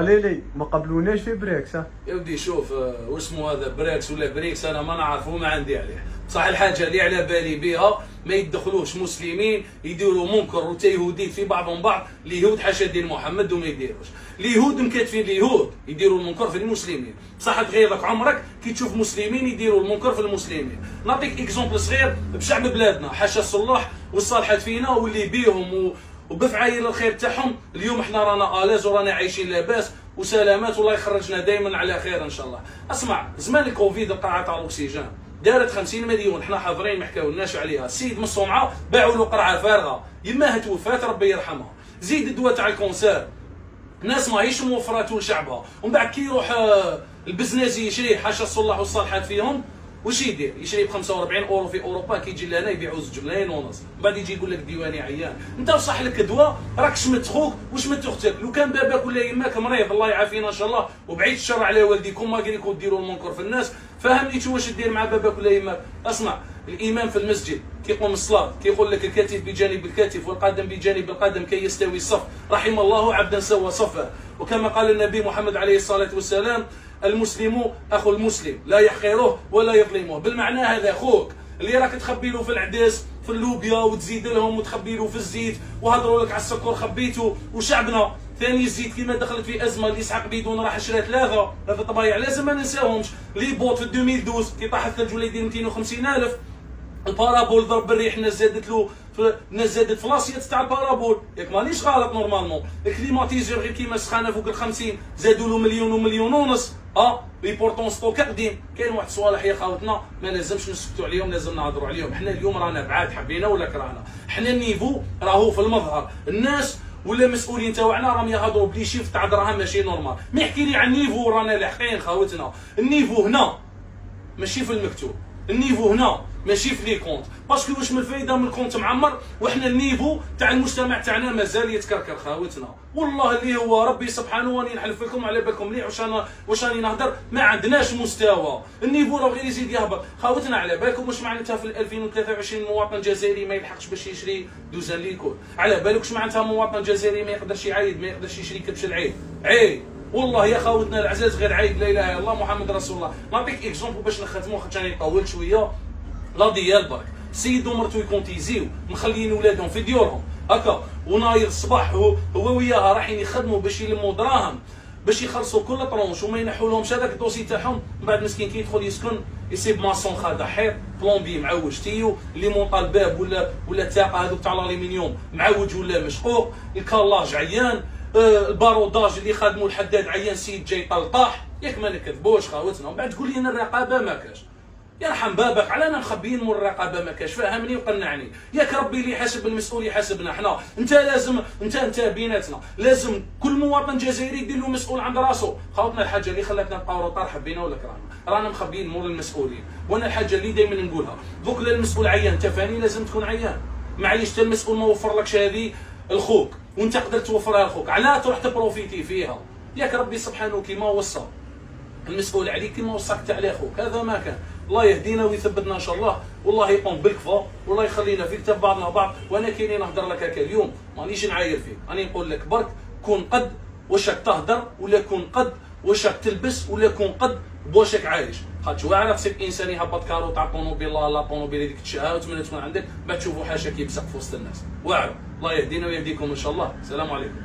لي ما قبلوناش في بريكس. يا ودي شوف واسمو هذا بريكس ولا بريكس انا ما نعرفه ما عندي عليه. صح الحاجه اللي على بالي بها ما يدخلوش مسلمين يديروا منكر وتيهودين في بعضهم بعض. اليهود حاشا دين محمد وما يديروش. اليهود مكاتفين اليهود يديروا المنكر في المسلمين. بصح تغيظك عمرك كي تشوف مسلمين يديروا المنكر في المسلمين. نعطيك اكزومبل صغير بشعب بلادنا حاشا الصلاح والصالحات فينا واللي بيهم وبفعايل الخير تاعهم. اليوم احنا رانا الاز ورانا عايشين لاباس وسلامات والله يخرجنا دائما على خير ان شاء الله. اسمع زمان الكوفيد القرعه تاع الاكسجين دارت 50 مليون حنا حاضرين ما حكاولناش عليها. السيد من الصومعه باعوا له قرعه فارغه يماها توفات ربي يرحمها. زيد الدواء تاع الكونسير الناس ماهيش موفراته لشعبها ومن بعد كي يروح البزنازي يشريه حاشا الصلاح والصالحات فيهم واش يدير؟ يشري ب 45 اورو في اوروبا كي يجي لهنا يبيعوا 2 ملايين ونص. من بعد يجي يقول لك ديواني عيان. انت وصح لك دواء راك شمت خوك وشمت اختك. لو كان باباك ولا يماك مريض الله يعافينا ان شاء الله وبعيد الشر على والديكم ما قريكم ديروا المنكر في الناس. فهمني شو واش دير مع باباك ولا يماك. اسمع الامام في المسجد كيقوم الصلاه كيقول لك الكتف بجانب الكتف والقدم بجانب القدم كي يستوي الصف. رحم الله عبدا سوى صفه. وكما قال النبي محمد عليه الصلاه والسلام المسلم اخو المسلم لا يحقره ولا يظلمه. بالمعنى هذا اخوك اللي راك تخبي له في العدس في اللوبيا وتزيد لهم وتخبي له في الزيت وهضروا لك على السكر خبيته. وشعبنا ثاني الزيت كيما دخلت في ازمه اللي اسحاق بيدون راح شرا ثلاثه طبايع لازم ما ننساهمش. لي بوت في 2012 كي طاح الثلج ولا يدير 250,000. البارابول ضرب بالريح الناس زادت له الناس زادت في لاسيات تاع البارابول. ياك مانيش غلط نورمالمون. الكليماتيزور غير كيما سخانه فوق ال 50 زادوا له مليون ومليون ونص. لي بورتون ستوك قديم. كاين واحد الصوالح يا خاوتنا ما لازمش نسكتوا عليهم لازم نهضروا عليهم. حنا اليوم رانا بعاد حبينا ولا كرهنا. حنا النيفو راهو في المظهر. الناس ولا مسؤولين تاعنا راهم يهضروا بلي شيف تاع دراهم ماشي نورمال. ما يحكي لي عن النيفو رانا لاحقين خاوتنا. النيفو هنا ماشي في المكتوب. النيفو هنا ماشي في لي كونت باسكو واش من الفايده من الكونت معمر وحنا النيفو تاع المجتمع تاعنا مازال يتكركر خاوتنا. والله اللي هو ربي سبحانه واني نحلف لكم على بالكم مليح واش راني نهضر ما عندناش مستوى. النيفو راه غير يزيد يهبط خاوتنا. على بالكم واش معناتها في 2023 مواطن جزائري ما يلحقش باش يشري دوزان ليكول؟ على بالك واش معناتها مواطن جزائري ما يقدرش يعيد ما يقدرش يشري كبش العيد؟ عيب والله يا خاوتنا العزاز غير عيب. لا اله الا الله محمد رسول الله. نعطيك اكزومبل باش نختموا خاطر راني طولت شويه. لا ديال برك السيد ومرتو يكون تيزيو مخليين ولادهم في ديورهم هكا ونايض الصباح هو وياها رايحين يخدموا باش يلموا دراهم باش يخلصوا كل طرونش وما ينحولهمش هذاك الدوسي تاعهم. من بعد مسكين كي يدخل يسكن يصيب ماسون خادا حيط بلومبي معوج تيو اللي مونطا الباب ولا التاقه هذوك تاع الالومنيوم معوج ولا مشقوق. الكالاج عيان الباروداج اللي خادموا الحداد عيان سيد جاي طلطاح. ياك ما نكذبوش خاوتنا. ومن بعد تقول لي الرقابه ما كاش. يرحم بابك علينا مخبيين مول الرقابه ما كاش. فهمني وقنعني. ياك ربي اللي يحاسب المسؤول يحاسبنا حنا. انت لازم انت بيناتنا لازم كل مواطن جزائري يدير له مسؤول عند راسه. خاوتنا الحاجه اللي خلاتنا نبقاو روطار حبينا ولا كرهنا رانا مخبيين مول المسؤولين. وانا الحاجه اللي دائما نقولها دوك المسؤول عيان انت فاني لازم تكون عيان. معليش انت المسؤول ما وفرلكش هذه الخوك وانت قدرت توفرها لخوك علاه تروح تبروفيتي فيها؟ ياك ربي سبحانه كيما وصى المسؤول عليك كيما وصاك تاع على خوك. هذا ما كان. الله يهدينا ويثبتنا ان شاء الله والله يقوم بالكفى والله يخلينا في كتاب بعضنا بعض. وانا كاينين نهضر لك هكا اليوم مانيش نعاير فيك. راني نقول لك برك كون قد واش راك تهضر ولا كون قد واش راك تلبس ولا كون قد بواش راك عايش. خاطر واعر خصك انسان يهبط كارو تاع طوموبيل لا طوموبيل هذيك تشهى وتمنى تكون عندك ما تشوفوا حاشا كيبسق في وسط الناس. واعر الله يهدينا ويهديكم ان شاء الله. السلام عليكم.